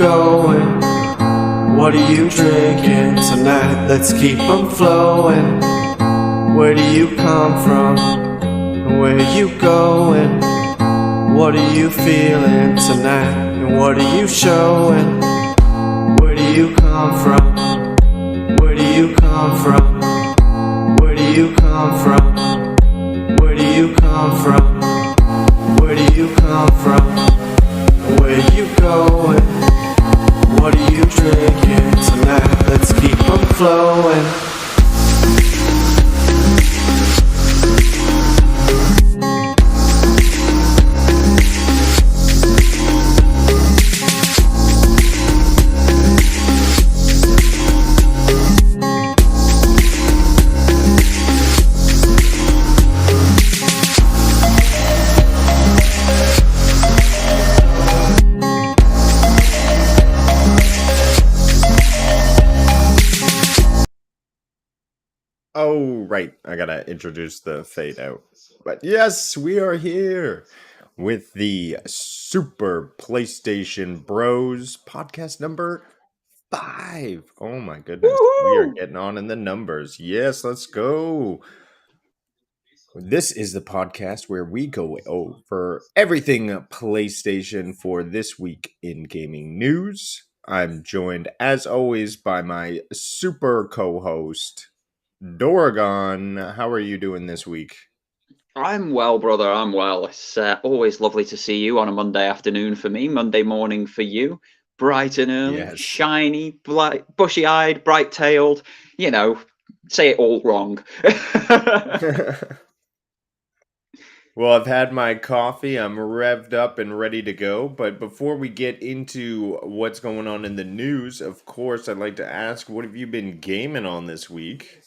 going? What are you drinking tonight? Let's keep them flowing. Where do you come from? Where are you going? What are you feeling tonight? And what are you showing? Where do you come from? Where do you come from? Where do you come from? Where do you come from? Where do you come from? Where are you going? What are you drinking tonight? Let's keep them flowing. Oh, right. I gotta introduce the fade out. But yes, we are here with the Super PlayStation Bros podcast number 5. Oh my goodness. We are Woohoo! getting on in the numbers. Yes, let's go. This is the podcast where we go over everything PlayStation for this week in gaming news. I'm joined, as always, by my super co-host, Doragon. How are you doing this week? I'm well, brother. I'm well. It's always lovely to see you on a Monday afternoon for me, Monday morning for you. Bright and early, Yes. shiny, bushy-eyed, bright-tailed. You know, say it all wrong. Well, I've had my coffee. I'm revved up and ready to go. But before we get into what's going on in the news, of course, I'd like to ask, what have you been gaming on this week?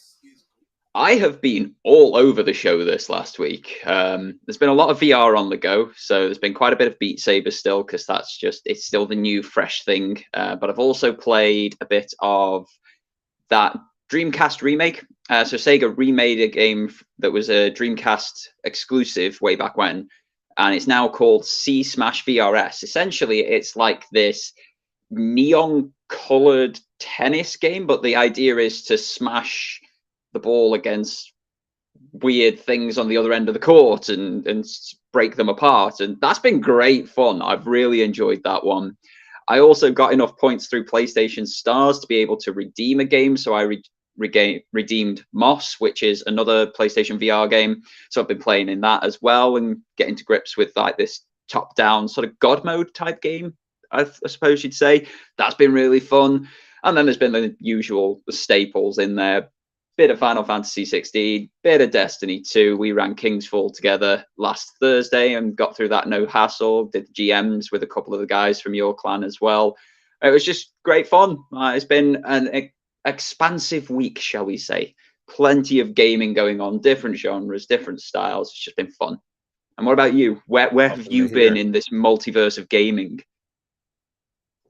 I have been all over the show this last week. There's been a lot of VR on the go, so there's been quite a bit of Beat Saber still, because it's still the new fresh thing. But I've also played a bit of that Dreamcast remake. So Sega remade a game that was a Dreamcast exclusive way back when, and it's now called C Smash VRS. Essentially, it's like this neon colored tennis game, but the idea is to smash the ball against weird things on the other end of the court and break them apart. And that's been great fun. I've really enjoyed that one. I also got enough points through PlayStation Stars to be able to redeem a game. So I redeemed Moss, which is another PlayStation VR game. So I've been playing in that as well and getting to grips with like this top-down sort of God mode type game, I suppose you'd say. That's been really fun. And then there's been the usual staples in there. Bit of Final Fantasy 16, bit of Destiny 2. We ran Kingsfall together last Thursday and got through that no hassle. Did GMs with a couple of the guys from your clan as well. It was just great fun. It's been an expansive week, shall we say. Plenty of gaming going on, different genres, different styles. It's just been fun. And what about you? Where have you been in this multiverse of gaming?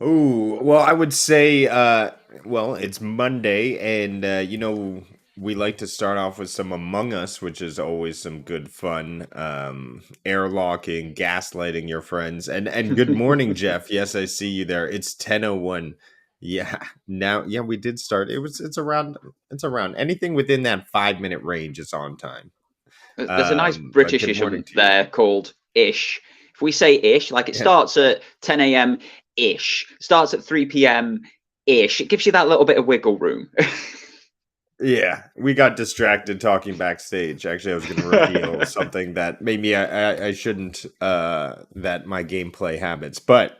Oh, well, I would say, it's Monday, and, we like to start off with some Among Us, which is always some good fun. Airlocking, gaslighting your friends. And good morning, Jeff. Yes, I see you there. It's 10:01. Yeah, we did start. It's around anything within that 5-minute range is on time. There's a nice But good morning Britishism to you. there called ish. If we say ish, like it starts at 10 a.m. ish, starts at 3 p.m. ish, it gives you that little bit of wiggle room. Yeah, we got distracted talking backstage. Actually, I was going to reveal something that maybe I shouldn't, that my gameplay habits. But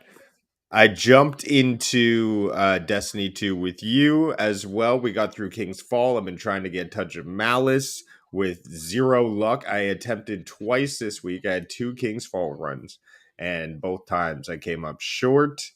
I jumped into Destiny 2 with you as well. We got through King's Fall. I've been trying to get Touch of Malice with zero luck. I attempted twice this week. I had 2 King's Fall runs, and both times I came up short.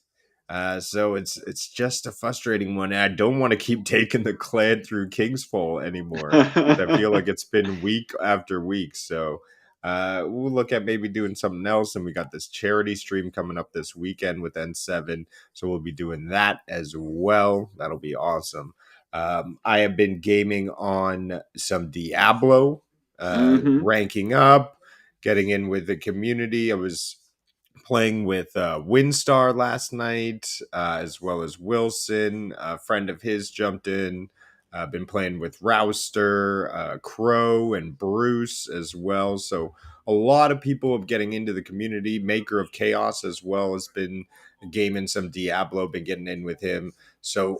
So it's just a frustrating one. And I don't want to keep taking the clan through King's Fall anymore. I feel like it's been week after week. So we'll look at maybe doing something else. And we got this charity stream coming up this weekend with N7. So we'll be doing that as well. That'll be awesome. I have been gaming on some Diablo, ranking up, getting in with the community. I was playing with Windstar last night, as well as Wilson. A friend of his jumped in. Been playing with Rouster, Crow, and Bruce as well. So a lot of people are getting into the community. Maker of Chaos as well has been gaming some Diablo. Been getting in with him. So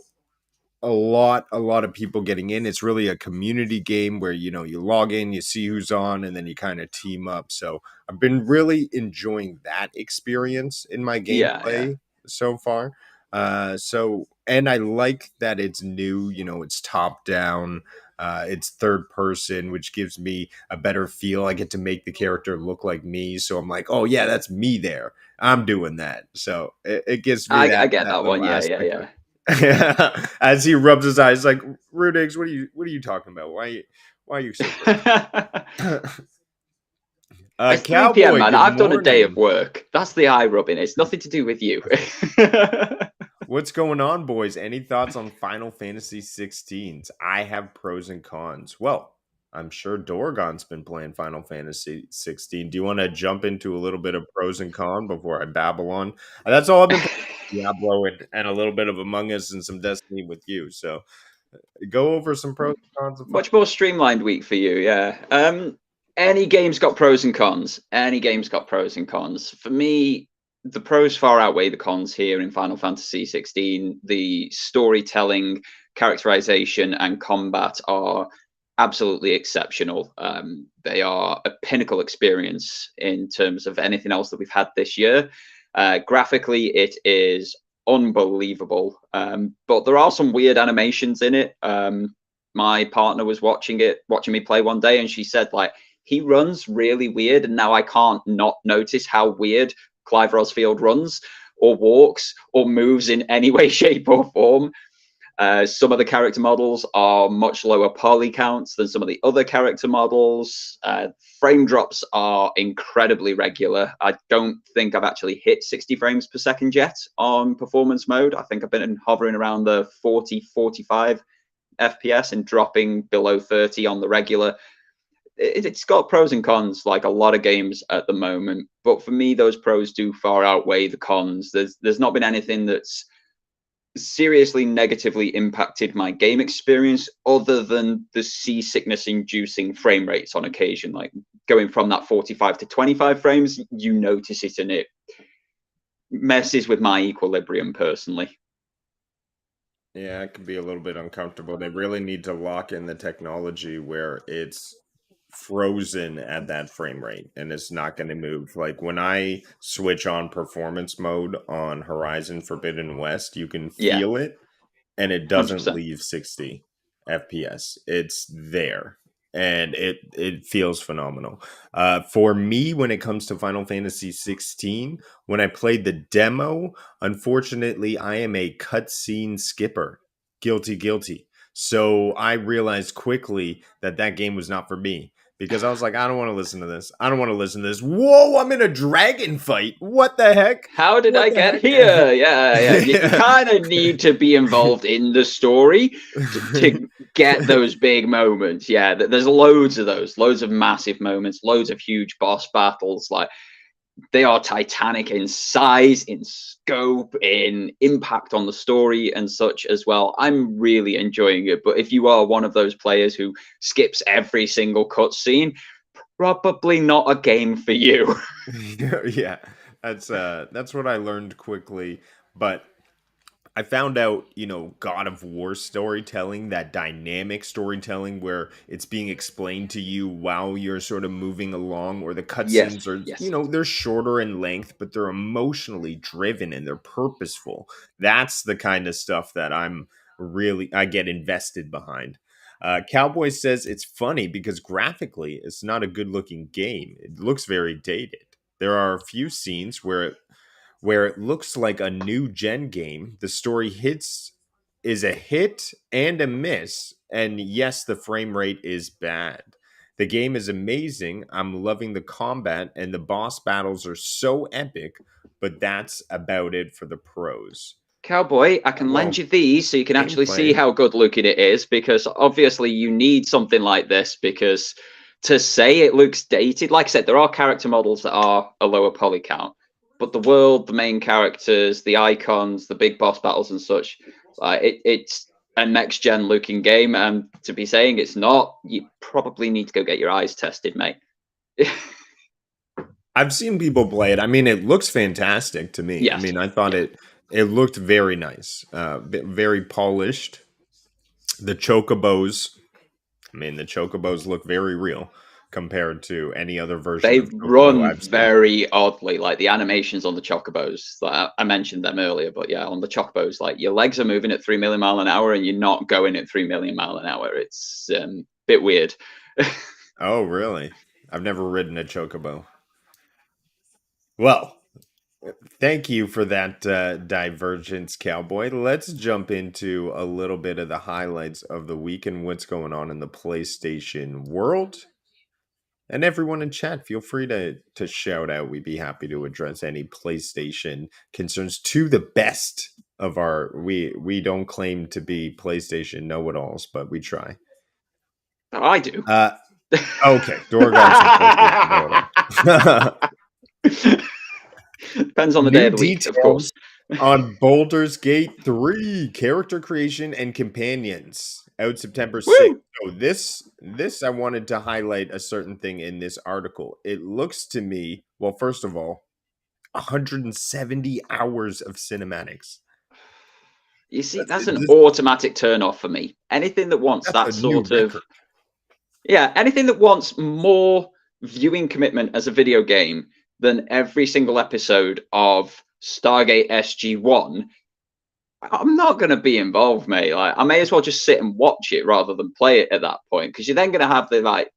a lot of people getting in. It's really a community game where you log in, you see who's on, and then you kind of team up. So I've been really enjoying that experience in my Yeah. gameplay so far. And I like that it's new. It's top down. It's third person, which gives me a better feel. I get to make the character look like me, so I'm like, oh yeah, that's me there. I'm doing that. So it gives me I that get that that one. little Yeah, aspect of yeah, as he rubs his eyes, like, Rudigs, what are you talking about? Why are you so yeah. great? It's 3 p.m., Cowboy, man. good I've done a day of morning. work. That's the eye rubbing. It's nothing to do with you. What's going on, boys? Any thoughts on Final Fantasy 16s? I have pros and cons. Well, I'm sure Dorgon's been playing Final Fantasy 16. Do you want to jump into a little bit of pros and cons before I babble on? That's all I've been playing, Diablo and a little bit of Among Us and some Destiny with you. So go over some pros and cons of Final. Much more streamlined week for you, yeah. Any game's got pros and cons. Any game's got pros and cons. For me, the pros far outweigh the cons here in Final Fantasy 16. The storytelling, characterization, and combat are absolutely exceptional. They are a pinnacle experience in terms of anything else that we've had this year. Graphically, it is unbelievable. But there are some weird animations in it. My partner was watching me play one day, and she said, like, he runs really weird, and now I can't not notice how weird Clive Rosfield runs or walks or moves in any way, shape, or form. Some of the character models are much lower poly counts than some of the other character models. Frame drops are incredibly regular. I don't think I've actually hit 60 frames per second yet on performance mode. I think I've been hovering around the 40, 45 FPS and dropping below 30 on the regular. It's got pros and cons, like a lot of games at the moment. But for me, those pros do far outweigh the cons. There's not been anything that's seriously negatively impacted my game experience other than the seasickness inducing frame rates on occasion. Like going from that 45 to 25 frames, you notice it and it messes with my equilibrium personally. Yeah, it can be a little bit uncomfortable. They really need to lock in the technology where it's frozen at that frame rate and it's not going to move. Like when I switch on performance mode on Horizon Forbidden West, you can Yeah, feel it and it doesn't 100%. leave 60 FPS. It's there and it feels phenomenal. For me, when it comes to Final Fantasy 16, when I played the demo, unfortunately, I am a cutscene skipper. Guilty. So I realized quickly that game was not for me because I was like, I don't want to listen to this. I don't want to listen to this. Whoa, I'm in a dragon fight. What the heck? How did What I the get heck? here? Yeah. You kind of need to be involved in the story to get those big moments. Yeah, there's loads of those, loads of massive moments, loads of huge boss battles. Like they are titanic in size, in scope, in impact on the story and such as well. I'm really enjoying it. But if you are one of those players who skips every single cutscene, probably not a game for you. Yeah, that's what I learned quickly. But I found out, God of War storytelling, that dynamic storytelling where it's being explained to you while you're sort of moving along, or the Yes, cutscenes are, yes. they're shorter in length, but they're emotionally driven and they're purposeful. That's the kind of stuff that I get invested behind. Cowboy says it's funny because graphically, it's not a good looking game. It looks very dated. There are a few scenes where it looks like a new gen game. The story is a hit and a miss. And yes, the frame rate is bad. The game is amazing. I'm loving the combat and the boss battles are so epic, but that's about it for the pros. Cowboy, I can lend Well, you these so you can actually see gameplay. how good looking it is, because obviously you need something like this, because to say it looks dated, like I said, there are character models that are a lower poly count, but the world, the main characters, the icons, the big boss battles and such, it's a next-gen looking game. And to be saying it's not, you probably need to go get your eyes tested, mate. I've seen people play it. I mean, it looks fantastic to me. Yes. I mean, I thought it looked very nice, very polished. The chocobos, I mean, the chocobos look very real compared to any other version They of chocobo run I've seen. very oddly, like the animations on the chocobos. Like I mentioned them earlier, but yeah, on the chocobos, like your legs are moving at 3 million mile an hour, and you're not going at 3 million mile an hour. It's a bit weird. Oh, really? I've never ridden a chocobo. Well, thank you for that divergence, Cowboy. Let's jump into a little bit of the highlights of the week and what's going on in the PlayStation world. And everyone in chat, feel free to shout out. We'd be happy to address any PlayStation concerns to the best of our. We don't claim to be PlayStation know-it-alls, but we try. I do. Okay, Dorgon's a PlayStation know-it-all. Depends on the day of the week, of course. On Baldur's Gate 3, character creation and companions, out September 6th. Woo! So this I wanted to highlight a certain thing in this article. It looks to me, well, first of all, 170 hours of cinematics. You see, that's an automatic turn off for me. Anything that wants that sort of record. Yeah, anything that wants more viewing commitment as a video game than every single episode of Stargate SG-1, I'm not going to be involved, mate. Like, I may as well just sit and watch it rather than play it at that point, because you're then going to have the like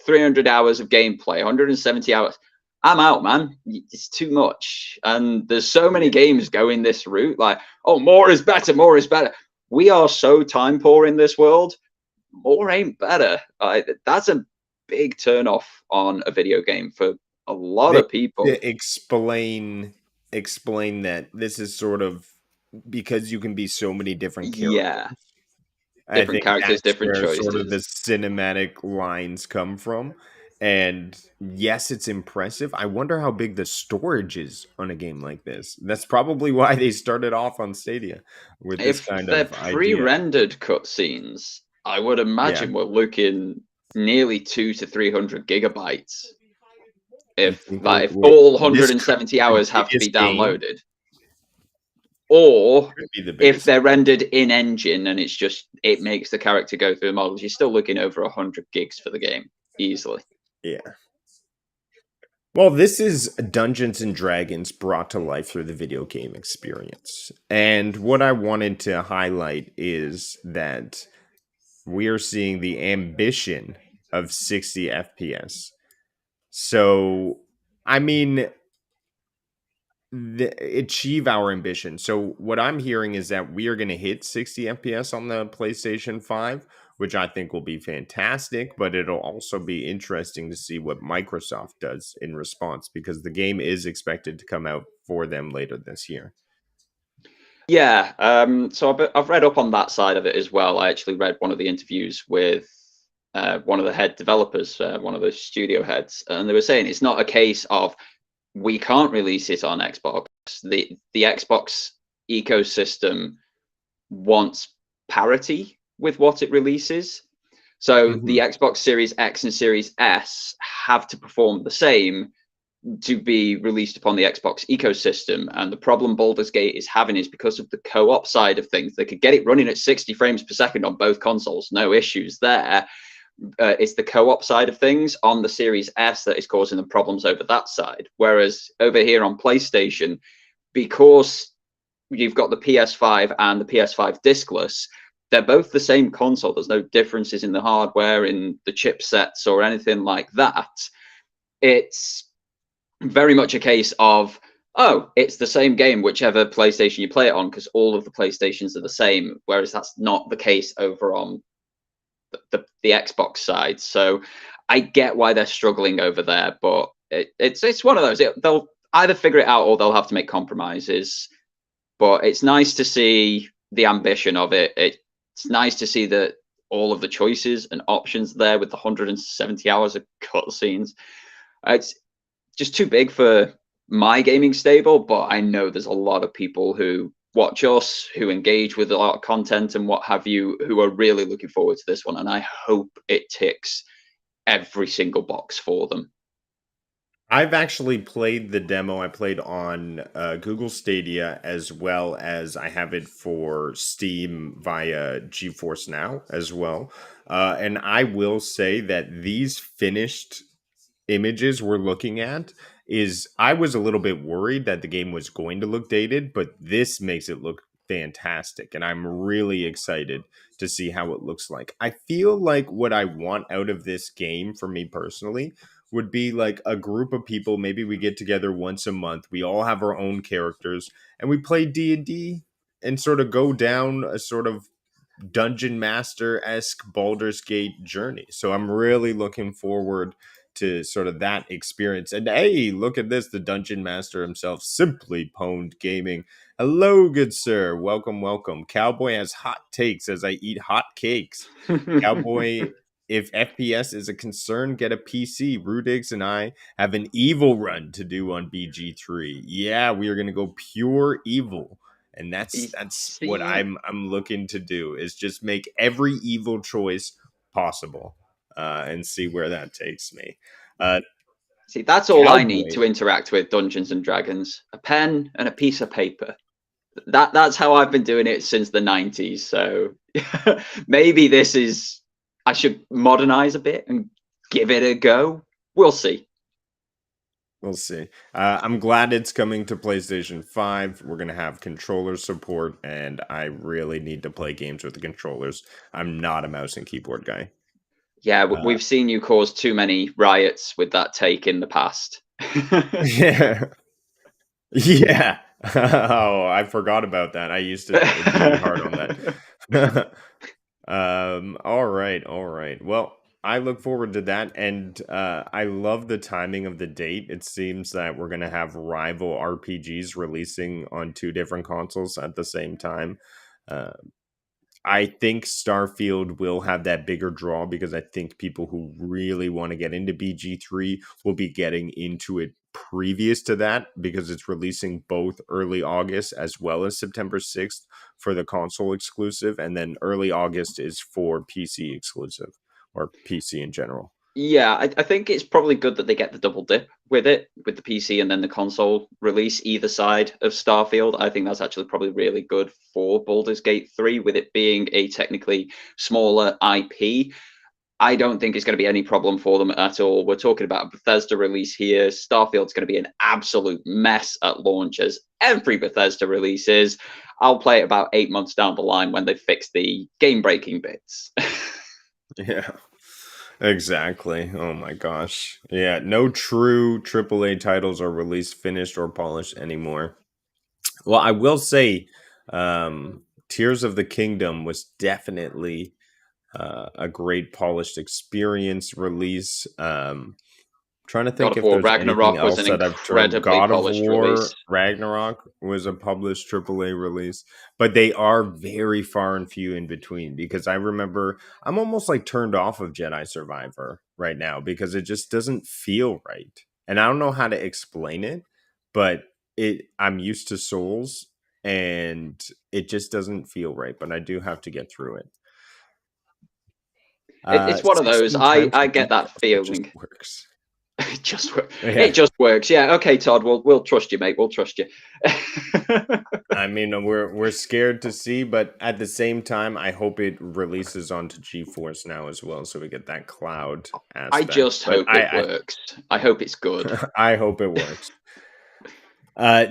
300 hours of gameplay, 170 hours. I'm out, man. It's too much. And there's so many games going this route. Like, oh, more is better, more is better. We are so time poor in this world. More ain't better. That's a big turn off on a video game for a lot of people. Explain that this is sort of because you can be so many different characters. Yeah. Different characters, different choices. Sort of the cinematic lines come from. And yes, it's impressive. I wonder how big the storage is on a game like this. That's probably why they started off on Stadia with this kind of idea. If they're pre-rendered cutscenes, I would imagine we're looking nearly 200 to 300 gigabytes. If all 170 hours have to be downloaded. Or if they're rendered in engine and it makes the character go through the models, you're still looking over 100 gigs for the game easily. Yeah. Well, this is Dungeons and Dragons brought to life through the video game experience. And what I wanted to highlight is that we are seeing the ambition of 60 FPS. So, I mean, achieve our ambition. So what I'm hearing is that we are going to hit 60 FPS on the PlayStation 5, which I think will be fantastic, but it'll also be interesting to see what Microsoft does in response, because the game is expected to come out for them later this year. Yeah, so I've read up on that side of it as well. I actually read one of the interviews with one of the head developers, one of the studio heads, and they were saying it's not a case of we can't release it on Xbox. The Xbox ecosystem wants parity with what it releases. So the Xbox Series X and Series S have to perform the same to be released upon the Xbox ecosystem. And the problem Baldur's Gate is having is because of the co-op side of things. They could get it running at 60 frames per second on both consoles, no issues there. It's the co-op side of things on the Series S that is causing the problems over that side. Whereas over here on PlayStation, because you've got the PS5 and the PS5 discless, they're both the same console. There's no differences in the hardware, in the chipsets or anything like that. It's very much a case of, oh, it's the same game, whichever PlayStation you play it on, because all of the PlayStations are the same, whereas that's not the case over on the Xbox side. So I get why they're struggling over there, but it's one of those. They'll either figure it out or they'll have to make compromises. But it's nice to see the ambition of it. It's nice to see that all of the choices and options there with the 170 hours of cutscenes. It's just too big for my gaming stable, but I know there's a lot of people who watch us, who engage with a lot of content and what have you, who are really looking forward to this one. And I hope it ticks every single box for them. I've actually played the demo. I played on Google Stadia, as well as I have it for Steam via GeForce Now as well. And I will say that these finished images we're looking at is, I was a little bit worried that the game was going to look dated, but this makes it look fantastic, and I'm really excited to see how it looks like. I feel like what I want out of this game, for me personally, would be like a group of people. Maybe we get together once a month, we all have our own characters, and we play D&D and sort of go down a sort of dungeon master-esque Baldur's Gate journey. So I'm really looking forward to sort of that experience. And hey, look at this, the dungeon master himself, Simply Pwned Gaming. Hello, good sir. Welcome, welcome. Cowboy has hot takes as I eat hot cakes. Cowboy, if FPS is a concern, get a PC. Rudigs and I have an evil run to do on BG3. Yeah, we are going to go pure evil. And that's what I'm looking to do, is just make every evil choice possible, and see where that takes me. See, that's all I need Cowboy. to interact with Dungeons and Dragons: a pen and a piece of paper. That's how I've been doing it since the 90s. So maybe I should modernize a bit and give it a go. We'll see. We'll see. I'm glad it's coming to PlayStation 5. We're going to have controller support, and I really need to play games with the controllers. I'm not a mouse and keyboard guy. Yeah, we've seen you cause too many riots with that take in the past. Yeah. Yeah. Oh, I forgot about that. I used to be hard on that. All right. Well, I look forward to that, and I love the timing of the date. It seems that we're gonna have rival RPGs releasing on two different consoles at the same time. Uh, I think Starfield will have that bigger draw, because I think people who really want to get into BG3 will be getting into it previous to that, because it's releasing both early August as well as September 6th for the console exclusive, and then early August is for PC exclusive, or PC in general. Yeah, I think it's probably good that they get the double dip with it, with the PC and then the console release either side of Starfield. I think that's actually probably really good for Baldur's Gate 3, with it being a technically smaller IP. I don't think it's going to be any problem for them at all. We're talking about a Bethesda release here. Starfield's going to be an absolute mess at launch, as every Bethesda release is. I'll play it about 8 months down the line when they fix the game-breaking bits. Yeah. Exactly. Oh my gosh. Yeah, no true AAA titles are released finished or polished anymore. Well, I will say, Tears of the Kingdom was definitely a great polished experience release. Trying to God think of if War there's anything Ragnarok was else an that I've tried. incredibly God of polished War release. Ragnarok was a published AAA release, but they are very far and few in between, because I remember I'm almost like turned off of Jedi Survivor right now, because it just doesn't feel right. And I don't know how to explain it, but I'm used to Souls, and it just doesn't feel right, but I do have to get through it. It's one of those. 16 times I to get beat that boss. It just feeling. works. It just works. Yeah. It just works. Yeah. Okay, Todd. We'll trust you, mate. We'll trust you. I mean, we're scared to see, but at the same time, I hope it releases onto GeForce Now as well, so we get that cloud I aspect. just But hope it works. I hope it's good. I hope it works.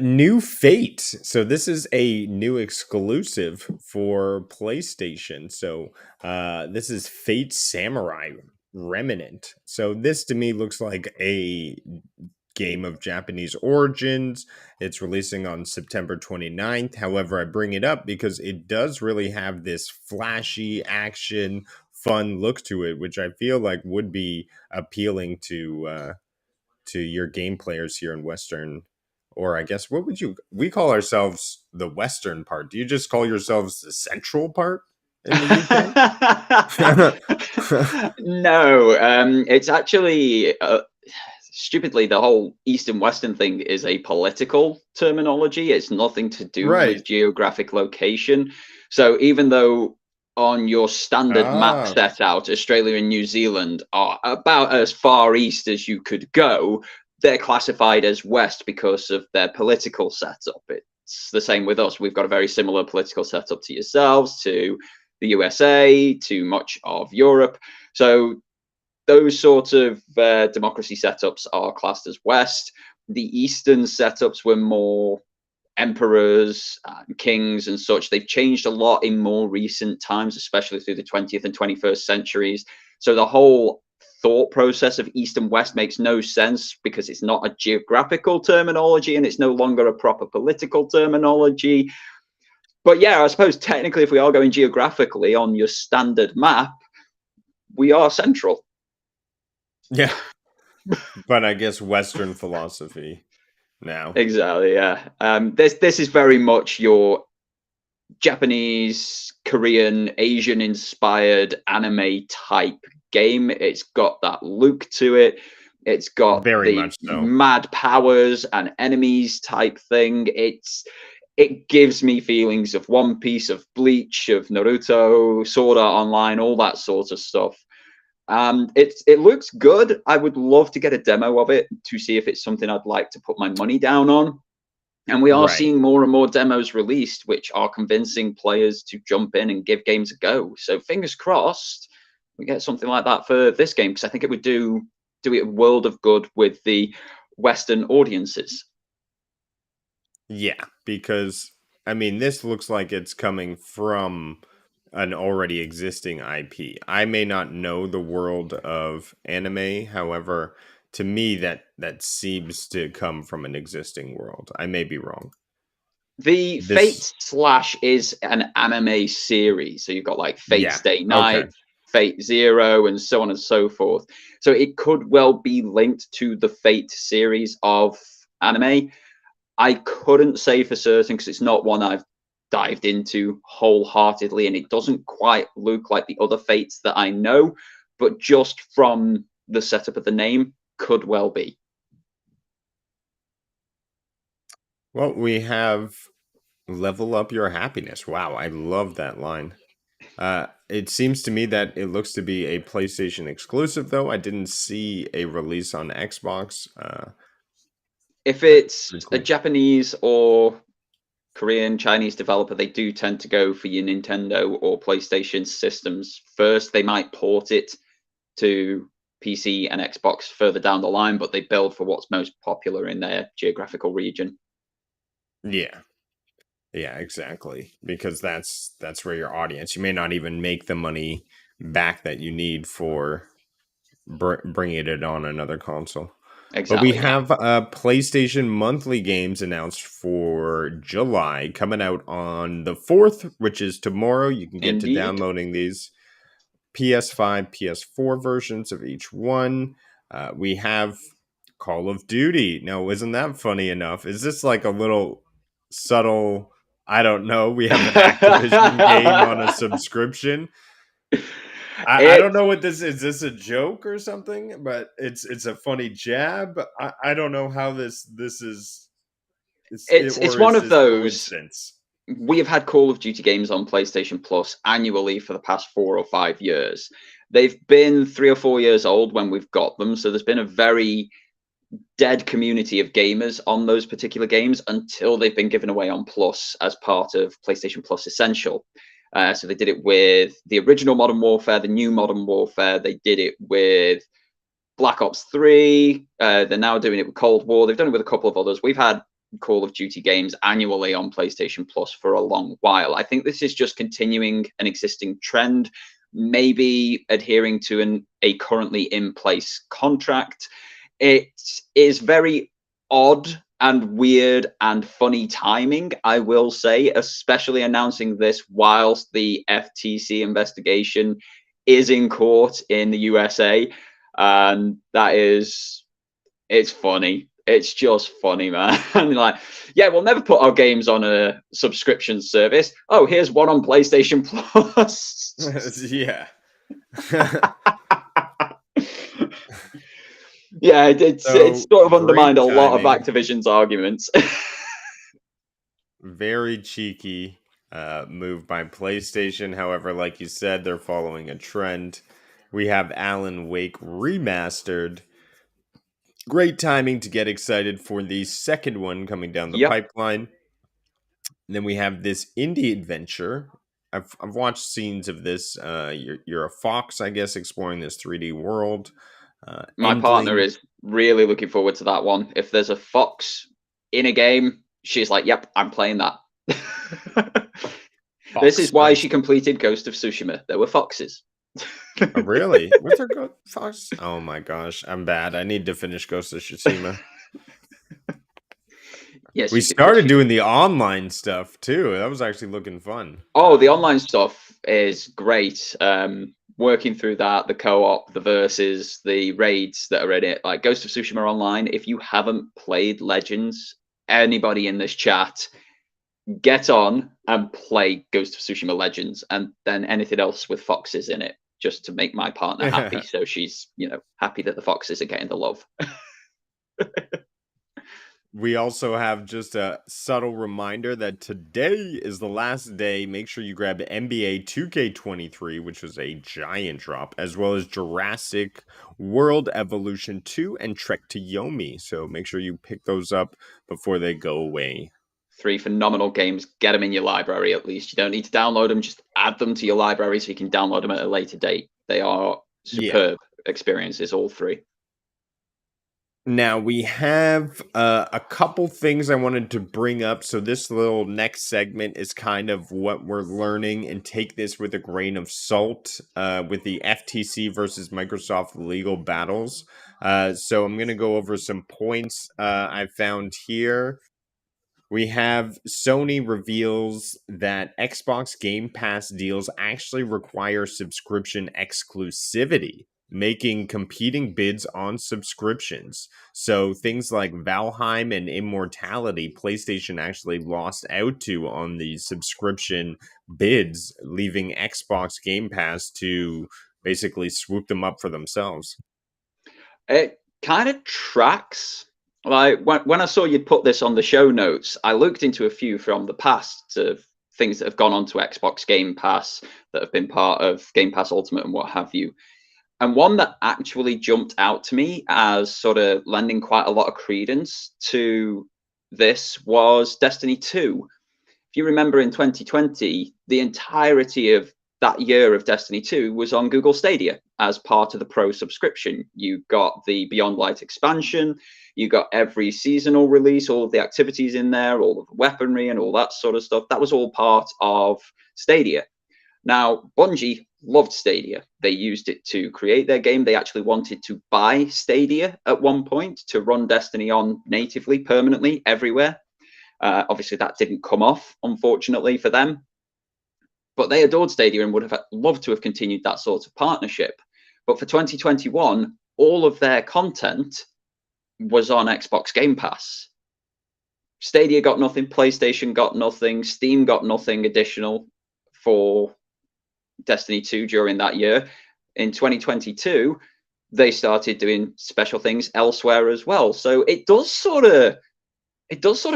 New Fate. So this is a new exclusive for PlayStation. So this is Fate Samurai Remnant. So this to me looks like a game of Japanese origins. It's releasing on September 29th. However, I bring it up because it does really have this flashy action, fun look to it, which I feel like would be appealing to your game players here in Western, or I guess we call ourselves the Western part. Do you just call yourselves the Central part in the UK? No, it's actually stupidly, the whole East and Western thing is a political terminology. It's nothing to do Right. with geographic location. So even though on your standard map Ah, set out, Australia and New Zealand are about as far east as you could go, they're classified as West because of their political setup. It's the same with us. We've got a very similar political setup to yourselves, to the USA, to much of Europe. So those sorts of democracy setups are classed as West. The Eastern setups were more emperors, kings, and such. They've changed a lot in more recent times, especially through the 20th and 21st centuries. So the whole thought process of East and West makes no sense because it's not a geographical terminology and it's no longer a proper political terminology. But yeah, I suppose technically, if we are going geographically on your standard map, we are central. yeah. But I guess Western philosophy now. Exactly, yeah. This is very much your Japanese, Korean, Asian inspired anime type game. It's got that look to it. It's got Very the much so. mad powers and enemies type thing. It gives me feelings of One Piece, of Bleach, of Naruto, Sword Art Online, all that sort of stuff. It looks good. I would love to get a demo of it to see if it's something I'd like to put my money down on. And we are Right. seeing more and more demos released, which are convincing players to jump in and give games a go. So fingers crossed we get something like that for this game, because I think it would do it a world of good with the Western audiences. Yeah, because I mean, this looks like it's coming from an already existing IP. I may not know the world of anime, however, to me that seems to come from an existing world. I may be wrong. The This, Fate Slash is an anime series. So you've got like Fate yeah, Stay okay, Night, Fate Zero, and so on and so forth. So it could well be linked to the Fate series of anime. I couldn't say for certain because it's not one I've dived into wholeheartedly, and it doesn't quite look like the other Fates that I know, but just from the setup of the name, could well be. well, we have level up your happiness. Wow, I love that line. It seems to me that it looks to be a PlayStation exclusive, though. I didn't see a release on Xbox. If That's it's pretty a cool. Japanese or Korean, Chinese developer, they do tend to go for your Nintendo or PlayStation systems first. They might port it to PC and Xbox further down the line, but they build for what's most popular in their geographical region. Yeah, yeah, exactly. Because that's where your audience. You may not even make the money back that you need for bringing it on another console. But we Exactly, yeah. have PlayStation monthly games announced for July coming out on the 4th, which is tomorrow. You can get to Indeed. downloading these PS5, PS4 versions of each one. We have Call of Duty. Now, isn't that funny enough? Is this like a little subtle? I don't know. We have an Activision game on a subscription. I don't It's know what this is. Is this a joke or something? But it's a funny jab. I don't know how this is. it's Or one is of this those. coincidence? We have had Call of Duty games on PlayStation Plus annually for the past 4 or 5 years. They've been 3 or 4 years old when we've got them, so there's been a very dead community of gamers on those particular games until they've been given away on Plus as part of PlayStation Plus Essential. So they did it with the original Modern Warfare, the new Modern Warfare. They did it with Black Ops 3. They're now doing it with Cold War. They've done it with a couple of others. We've had Call of Duty games annually on PlayStation Plus for a long while. I think this is just continuing an existing trend, maybe adhering to a currently in place contract. It is very odd and weird and funny timing, I will say, especially announcing this whilst the FTC investigation is in court in the USA. And it's funny. It's just funny, man. And like, yeah, we'll never put our games on a subscription service. Oh, here's one on PlayStation Plus. Yeah. Yeah, it's So sort of undermined great a lot of timing. Activision's arguments. Very cheeky move by PlayStation. However, like you said, they're following a trend. We have Alan Wake remastered. Great timing to get excited for the second one coming down the Yep, pipeline. And then we have this indie adventure. I've watched scenes of this. You're a fox, I guess, exploring this 3D world. my partner Endling. is really looking forward to that one. If there's a fox in a game, she's like, "Yep, I'm playing that." This Fox is why Hunt. she completed Ghost of Tsushima. There were foxes. Oh, really? What's our Fox? Oh my gosh, I'm bad. I need to finish Ghost of Tsushima. Yes, We you could. started doing the online stuff too. That was actually looking fun. Oh, the online stuff is great. Working through that, the co-op, the verses, the raids that are in it, like Ghost of Tsushima Online. If you haven't played Legends, anybody in this chat, get on and play Ghost of Tsushima Legends, and then anything else with foxes in it, just to make my partner happy. So she's, happy that the foxes are getting the love. We also have just a subtle reminder that today is the last day. Make sure you grab NBA 2K23, which was a giant drop, as well as Jurassic World Evolution 2 and Trek to Yomi. So make sure you pick those up before they go away. 3 phenomenal games. Get them in your library at least. You don't need to download them. Just add them to your library so you can download them at a later date. They are superb experiences, all 3. Now we have a couple things I wanted to bring up. So this little next segment is kind of what we're learning, and take this with a grain of salt with the FTC versus Microsoft legal battles. So I'm going to go over some points I found here. We have Sony reveals that Xbox Game Pass deals actually require subscription exclusivity, making competing bids on subscriptions. So things like Valheim and Immortality, PlayStation actually lost out to on the subscription bids, leaving Xbox Game Pass to basically swoop them up for themselves. It kind of tracks. Like when I saw you'd put this on the show notes, I looked into a few from the past of things that have gone on to Xbox Game Pass that have been part of Game Pass Ultimate and what have you. And one that actually jumped out to me as sort of lending quite a lot of credence to this was Destiny 2. If you remember in 2020, the entirety of that year of Destiny 2 was on Google Stadia as part of the Pro subscription. You got the Beyond Light expansion, you got every seasonal release, all of the activities in there, all of the weaponry and all that sort of stuff. That was all part of Stadia. Now, Bungie loved Stadia. They used it to create their game. They actually wanted to buy Stadia at one point to run Destiny on natively, permanently, everywhere. Obviously, that didn't come off, unfortunately, for them. But they adored Stadia and would have loved to have continued that sort of partnership. But for 2021, all of their content was on Xbox Game Pass. Stadia got nothing, PlayStation got nothing, Steam got nothing additional for Destiny 2 during that year. In 2022, they started doing special things elsewhere as well. So it does sort of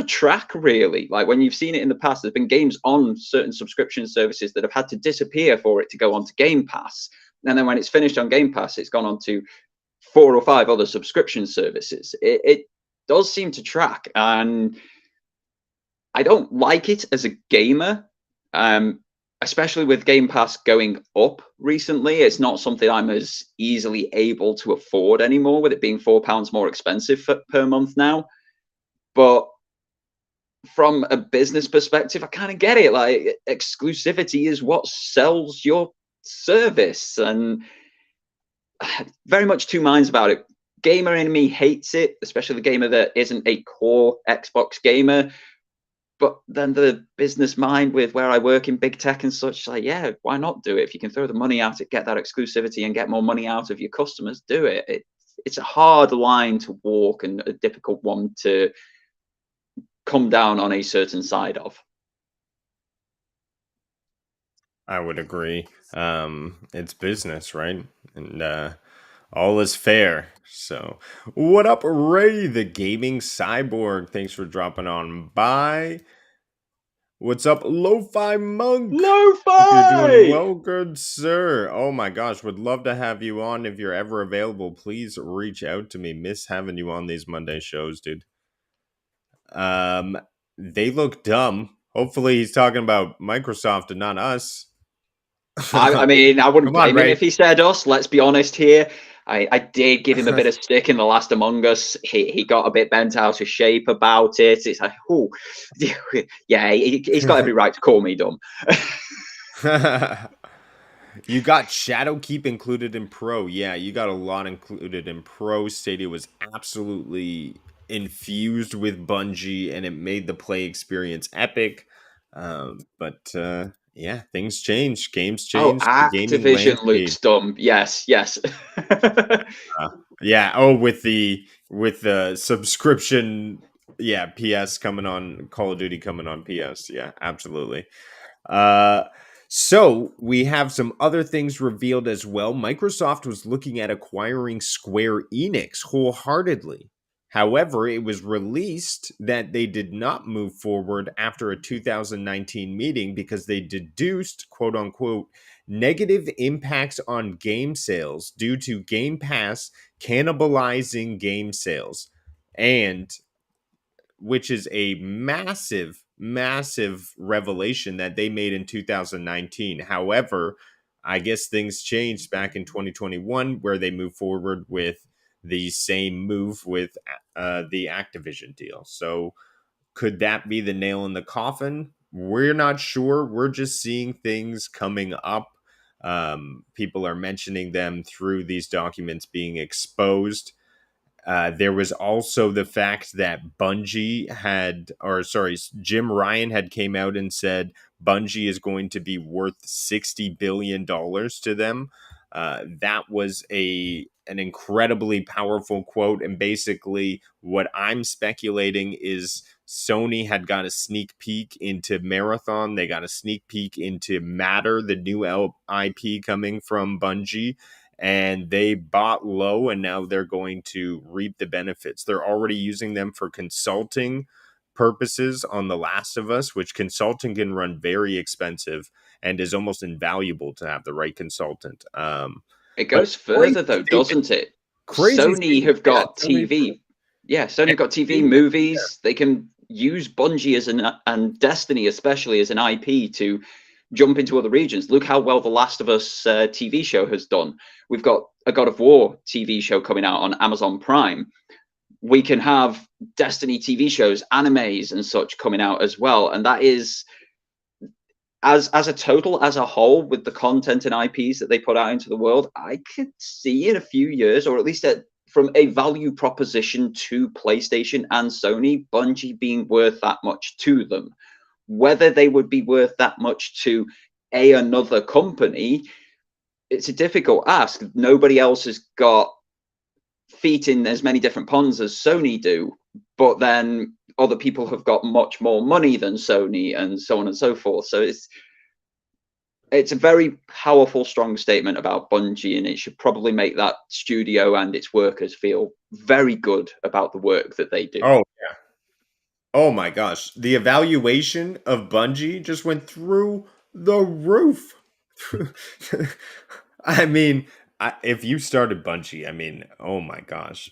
track, really. Like when you've seen it in the past, there's been games on certain subscription services that have had to disappear for it to go onto Game Pass. And then when it's finished on Game Pass, it's gone on to 4 or 5 other subscription services. It does seem to track. And I don't like it as a gamer, especially with Game Pass going up recently. It's not something I'm as easily able to afford anymore, with it being £4 more expensive per month now. But from a business perspective, I kind of get it. Like, exclusivity is what sells your service, and very much two minds about it. Gamer in me hates it, especially the gamer that isn't a core Xbox gamer. But then the business mind with where I work in big tech and such, like, yeah, why not do it? If you can throw the money at it, get that exclusivity and get more money out of your customers, do it. It's a hard line to walk and a difficult one to come down on a certain side of. I would agree. It's business, right? And All is fair. So, what up, Ray, the gaming cyborg? Thanks for dropping on by. What's up, Lo-Fi Monk? Hope you're doing Lo-fi! well, good sir. Oh my gosh, would love to have you on. If you're ever available, please reach out to me. Miss having you on these Monday shows, dude. Um, they look dumb. Hopefully, he's talking about Microsoft and not us. I mean, I wouldn't Come on, blame him Ray. if he said us. Let's be honest here. I did give him a bit of stick in the last Among Us. He got a bit bent out of shape about it. It's like, oh, yeah, he's got every right to call me dumb. You got Shadowkeep included in Pro. Yeah, you got a lot included in Pro. Stadia was absolutely infused with Bungie, and it made the play experience epic. But yeah, things change. Games Oh, change. The gaming Activision looks landscape. dumb. Yes, yes. Yeah. Oh, with the subscription. Yeah, PS coming on. Call of Duty coming on PS. Yeah, absolutely. Uh, so we have some other things revealed as well. Microsoft was looking at acquiring Square Enix wholeheartedly. However, it was released that they did not move forward after a 2019 meeting because they deduced, quote unquote, negative impacts on game sales due to Game Pass cannibalizing game sales. And which is a massive, massive revelation that they made in 2019. However, I guess things changed back in 2021 where they moved forward with the same move with the Activision deal. So, could that be the nail in the coffin? We're not sure. We're just seeing things coming up. People are mentioning them through these documents being exposed. There was also the fact that Bungie had, or sorry, Jim Ryan had came out and said Bungie is going to be worth $60 billion to them. That was an incredibly powerful quote, and basically, what I'm speculating is Sony had got a sneak peek into Marathon. They got a sneak peek into Matter, the new IP coming from Bungie, and they bought low and now they're going to reap the benefits. They're already using them for consulting purposes on The Last of Us, which consulting can run very expensive and is almost invaluable to have the right consultant. It But goes crazy further though, statement. doesn't it? Crazy Sony statement. have Yeah, got totally true. TV. Yeah, Sony have got TV Entertainment. movies. They can use Bungie as and Destiny especially as an IP to jump into other regions. Look how well The Last of Us TV show has done. We've got a God of War TV show coming out on Amazon Prime. We can have Destiny TV shows, animes, and such coming out as well, and that is as a total, as a whole, with the content and IPs that they put out into the world. I could see in a few years, or at least from a value proposition to PlayStation and Sony, Bungie being worth that much to them. Whether they would be worth that much to another company, it's a difficult ask. Nobody else has got feet in as many different ponds as Sony do, but then other people have got much more money than Sony, and so on and so forth. So it's a very powerful, strong statement about Bungie, and it should probably make that studio and its workers feel very good about the work that they do. Oh, yeah. Oh my gosh. The evaluation of Bungie just went through the roof. I mean, if you started Bungie, I mean, oh my gosh.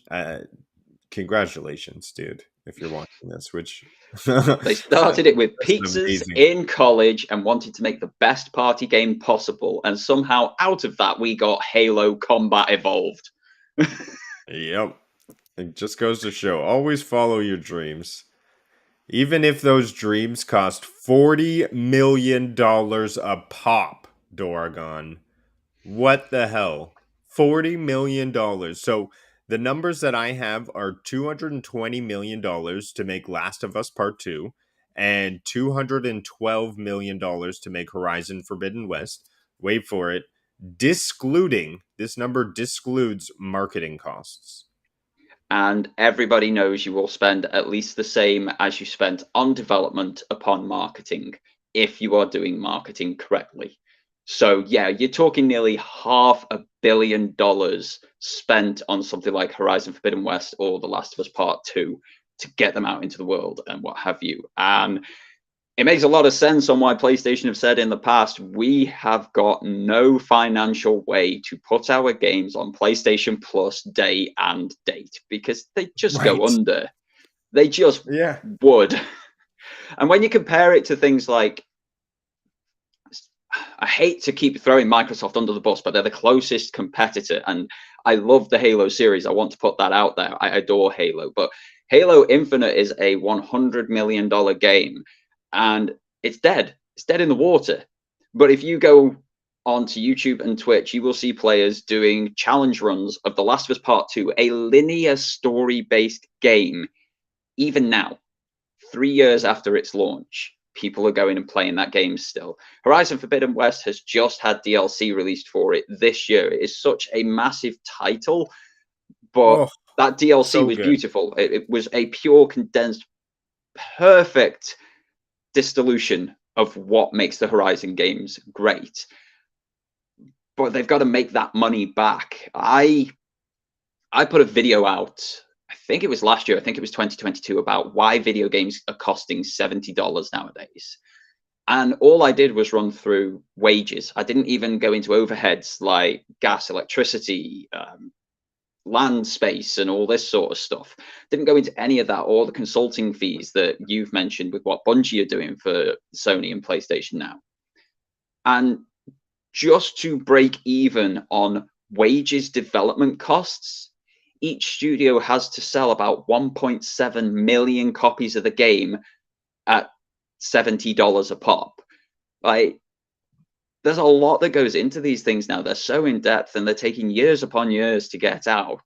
Congratulations, dude, if you're watching this, which They started it with that's pizzas amazing. in college and wanted to make the best party game possible. And somehow out of that, we got Halo Combat Evolved. Yep. It just goes to show, always follow your dreams. Even if those dreams cost $40 million a pop, Doragon. What the hell? $40 million. So the numbers that I have are $220 million to make Last of Us Part 2 and $212 million to make Horizon Forbidden West. Wait for it. Discluding, this number discludes marketing costs. And everybody knows you will spend at least the same as you spent on development upon marketing if you are doing marketing correctly. So yeah, you're talking nearly $500 million spent on something like Horizon Forbidden West or The Last of Us Part 2 to get them out into the world and what have you. And it makes a lot of sense on why PlayStation have said in the past, we have got no financial way to put our games on PlayStation Plus day and date, because they just go Right. under. They just Yeah. would. And when you compare it to things like, I hate to keep throwing Microsoft under the bus, but they're the closest competitor. And I love the Halo series. I want to put that out there. I adore Halo. But Halo Infinite is a $100 million game. And it's dead. It's dead in the water. But if you go onto YouTube and Twitch, you will see players doing challenge runs of The Last of Us Part 2, a linear story-based game. Even now, 3 years after its launch, people are going and playing that game still. Horizon Forbidden West has just had DLC released for it this year. It is such a massive title, but that DLC so was good. beautiful. It was a pure, condensed, perfect distillation of what makes the Horizon games great. But they've got to make that money back. I put a video out, I think it was last year, I think it was 2022, about why video games are costing $70 nowadays. And all I did was run through wages. I didn't even go into overheads like gas, electricity, land space, and all this sort of stuff. Didn't go into any of that, or the consulting fees that you've mentioned with what Bungie are doing for Sony and PlayStation now. And just to break even on wages development costs, each studio has to sell about 1.7 million copies of the game at $70 a pop. Like, there's a lot that goes into these things now. They're so in depth and they're taking years upon years to get out.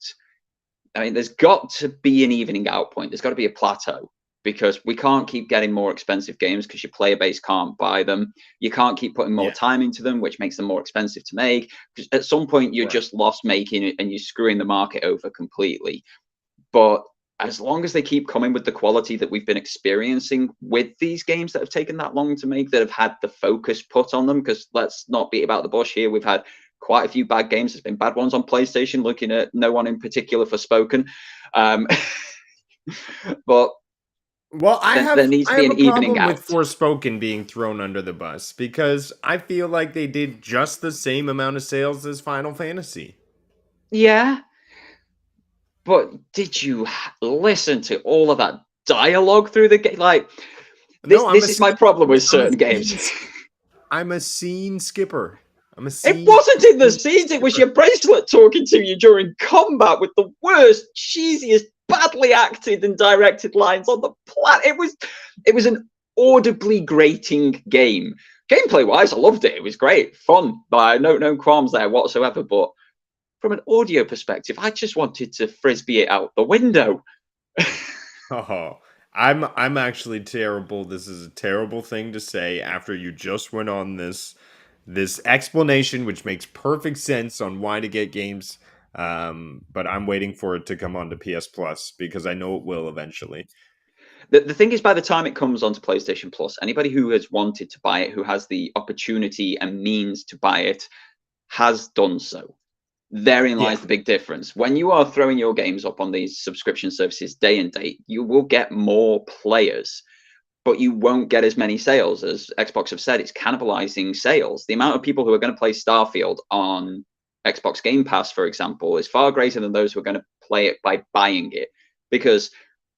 I mean, there's got to be an evening out point. There's got to be a plateau, because we can't keep getting more expensive games because your player base can't buy them. You can't keep putting more time into them, which makes them more expensive to make. Because at some point, you're just lost making it and you're screwing the market over completely. But as long as they keep coming with the quality that we've been experiencing with these games that have taken that long to make, that have had the focus put on them, because let's not beat about the bush here. We've had quite a few bad games. There's been bad ones on PlayStation, looking at no one in particular for Spoken. But well, there needs to be an evening out. with Forspoken being thrown under the bus, because I feel like they did just the same amount of sales as Final Fantasy. Yeah. But did you listen to all of that dialogue through the game? Like, this is my problem with certain games. I'm a scene skipper. It wasn't in the scenes. It was your bracelet talking to you during combat with the worst, cheesiest, badly acted and directed lines on the planet. It was an audibly grating game. Gameplay wise, I loved it. It was great, fun. No qualms there whatsoever. But from an audio perspective, I just wanted to frisbee it out the window. I'm actually terrible. This is a terrible thing to say after you just went on this explanation, which makes perfect sense on why to get games. But I'm waiting for it to come onto PS Plus, because I know it will eventually. The thing is, by the time it comes onto PlayStation Plus, anybody who has wanted to buy it, who has the opportunity and means to buy it, has done so. Therein lies the big difference. When you are throwing your games up on these subscription services day and date, you will get more players, but you won't get as many sales. As Xbox have said, it's cannibalizing sales. The amount of people who are going to play Starfield on Xbox Game Pass, for example, is far greater than those who are going to play it by buying it. Because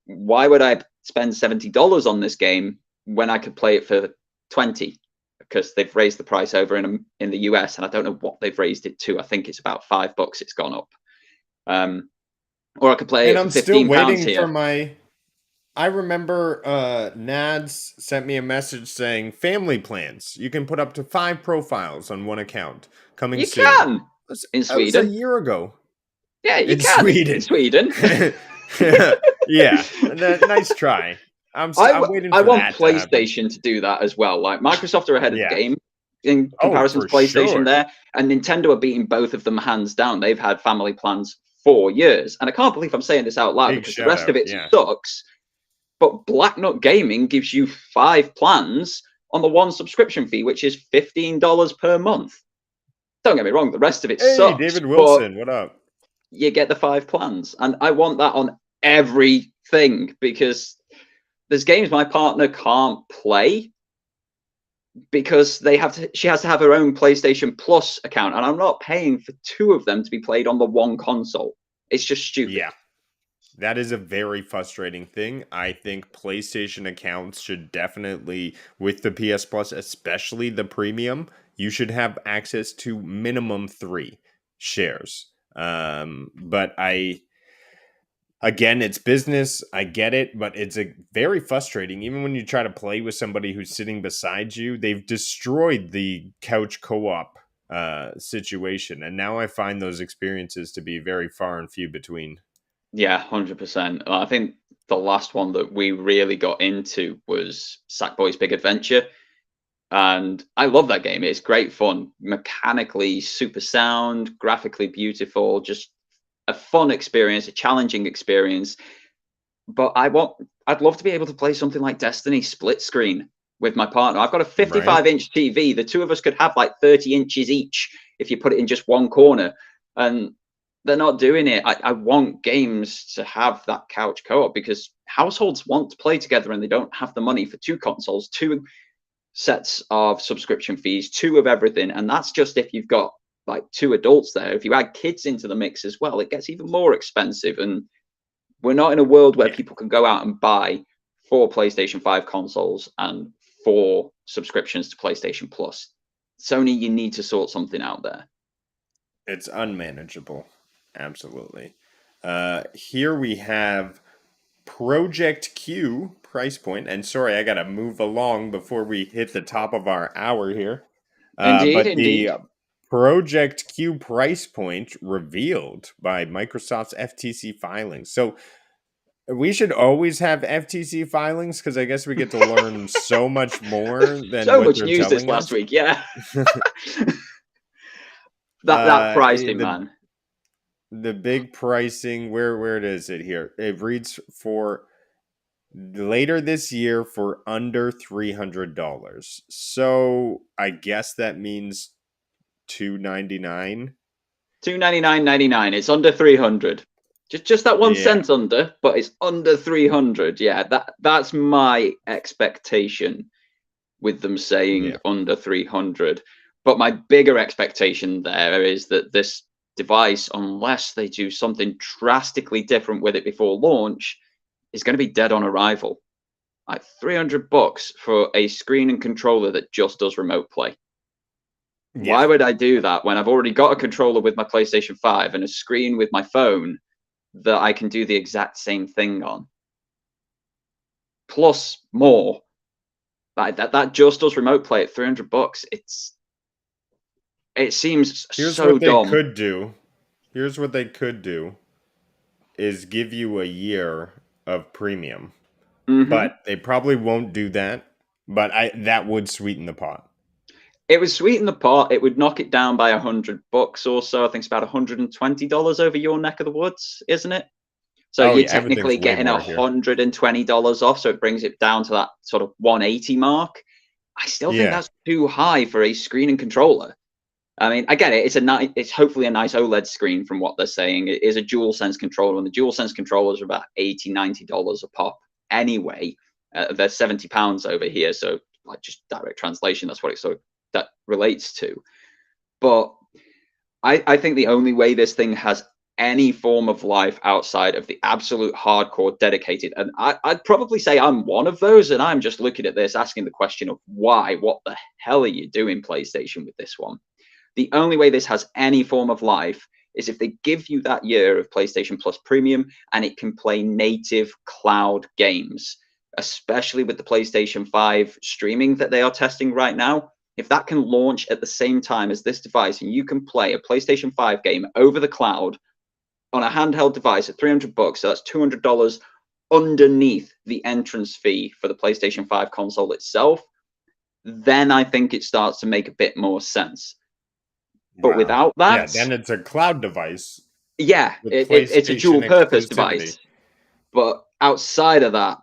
why would I spend $70 on this game when I could play it for $20? Because they've raised the price over in the US, and I don't know what they've raised it to. I think it's about $5 it's gone up. Or I could play it for £15 still waiting here. for my. I remember Nads sent me a message saying family plans. You can put up to 5 profiles on one account. Coming soon. You can in Sweden. That was a year ago. Yeah, you in can Sweden. in Sweden. Yeah, nice try. I'm waiting for I want that PlayStation to do that as well. Like, Microsoft are ahead of the game in comparison to PlayStation there, and Nintendo are beating both of them hands down. They've had family plans for years, and I can't believe I'm saying this out loud, because the rest of it sucks. But Black Nut Gaming gives you 5 plans on the one subscription fee, which is $15 per month. Don't get me wrong, the rest of it Hey, sucks, David but Wilson, what up? you get the 5 plans. And I want that on everything, because there's games my partner can't play because she has to have her own PlayStation Plus account, and I'm not paying for 2 of them to be played on the one console. It's just stupid. Yeah. That is a very frustrating thing. I think PlayStation accounts should definitely, with the PS Plus, especially the premium, you should have access to minimum 3 shares. But again, it's business. I get it, but it's very frustrating. Even when you try to play with somebody who's sitting beside you, they've destroyed the couch co-op situation. And now I find those experiences to be very far and few between. Yeah, 100%. I think the last one that we really got into was Sackboy's Big Adventure. And I love that game. It's great fun, mechanically super sound, graphically beautiful, just a fun experience, a challenging experience. But I'd love to be able to play something like Destiny split screen with my partner. I've got a 55-inch TV. The 2 of us could have like 30 inches each if you put it in just one corner. And they're not doing it. I want games to have that couch co-op, because households want to play together and they don't have the money for 2 consoles, 2 sets of subscription fees, 2 of everything. And that's just if you've got like 2 adults there. If you add kids into the mix as well, it gets even more expensive. And we're not in a world where people can go out and buy 4 PlayStation 5 consoles and 4 subscriptions to PlayStation Plus. Sony, you need to sort something out there. It's unmanageable. Absolutely. Here we have Project Q price point. And sorry, I got to move along before we hit the top of our hour here. Indeed. The Project Q price point revealed by Microsoft's FTC filings. So we should always have FTC filings, because I guess we get to learn so much more than so what much they're news this telling last us. week. Yeah. that pricing, man. The big pricing, where is it here? It reads for later this year for under $300. So I guess that means $299. $299.99. It's under 300. Just that 1 cent under, but it's under 300. Yeah, that's my expectation with them saying under 300. But my bigger expectation there is that this device, unless they do something drastically different with it before launch, is going to be dead on arrival. Like $300 for a screen and controller that just does remote play. Yeah. Why would I do that when I've already got a controller with my PlayStation 5 and a screen with my phone that I can do the exact same thing on? Plus more. That just does remote play at $300. It seems Here's so what dumb. They could do. Here's what they could do is give you a year of premium. Mm-hmm. But they probably won't do that. But that would sweeten the pot. It would sweeten the pot. It would knock it down by $100 or so. I think it's about $120 over your neck of the woods, isn't it? So you're technically getting $120 off. So it brings it down to that sort of 180 mark. I still think that's too high for a screen and controller. I mean, I get it. It's hopefully a nice OLED screen from what they're saying. It is a DualSense controller, and the DualSense controllers are about $80, $90 a pop anyway. They're £70 over here. So like just direct translation, that's what that relates to. But I think the only way this thing has any form of life outside of the absolute hardcore dedicated, and I'd probably say I'm one of those, and I'm just looking at this asking the question of why, what the hell are you doing, PlayStation, with this one? The only way this has any form of life is if they give you that year of PlayStation Plus Premium and it can play native cloud games, especially with the PlayStation 5 streaming that they are testing right now. If that can launch at the same time as this device and you can play a PlayStation 5 game over the cloud on a handheld device at $300, so that's $200 underneath the entrance fee for the PlayStation 5 console itself, then I think it starts to make a bit more sense. But without that, then it's a cloud device. Yeah, it's a dual purpose device. But outside of that,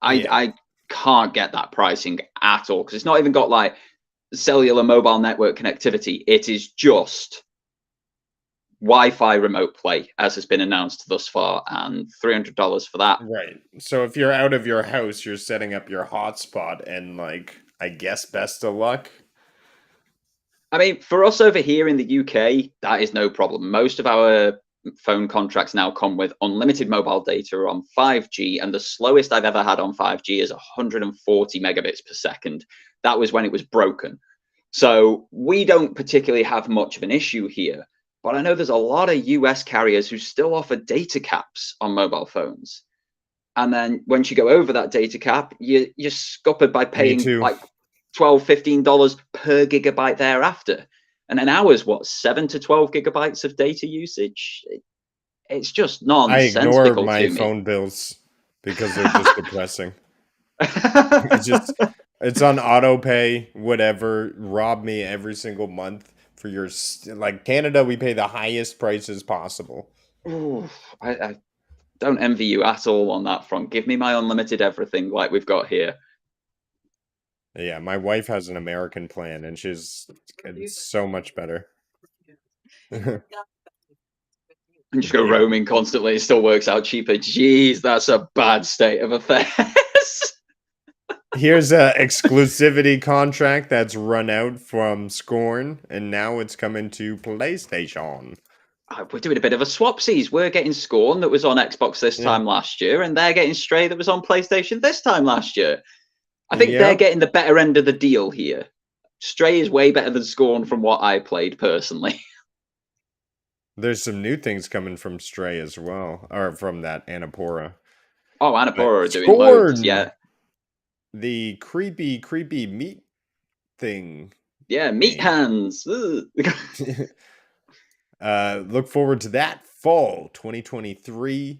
I can't get that pricing at all, because it's not even got like cellular mobile network connectivity. It is just Wi-Fi remote play, as has been announced thus far, and $300 for that. Right. So if you're out of your house, you're setting up your hotspot, and like, I guess best of luck. I mean, for us over here in the UK, that is no problem. Most of our phone contracts now come with unlimited mobile data on 5G, and the slowest I've ever had on 5G is 140 megabits per second. That was when it was broken. So we don't particularly have much of an issue here. But I know there's a lot of US carriers who still offer data caps on mobile phones. And then once you go over that data cap, you're scuppered by Me paying too. like $12, $15 per gigabyte thereafter. And an hour's what, 7 to 12 gigabytes of data usage? It's just I ignore nonsensical my to me. phone bills because they're just depressing. It's on auto pay, whatever. Rob me every single month for your like Canada. We pay the highest prices possible. Ooh, I don't envy you at all on that front. Give me my unlimited everything like we've got here. Yeah, my wife has an American plan, and it's so much better. And just go Yeah. roaming constantly. It still works out cheaper. Jeez, that's a bad state of affairs. Here's a exclusivity contract that's run out from Scorn, and now it's coming to PlayStation. We're doing a bit of a swapsies. We're getting Scorn that was on Xbox this time last year, and they're getting Stray that was on PlayStation this time last year. I think they're getting the better end of the deal here. Stray is way better than Scorn from what I played personally. There's some new things coming from Stray as well, or from that Annapurna. Oh, Annapurna are doing Scorn! loads, yeah. The creepy meat thing. Yeah, meat hands. Look forward to that fall 2023.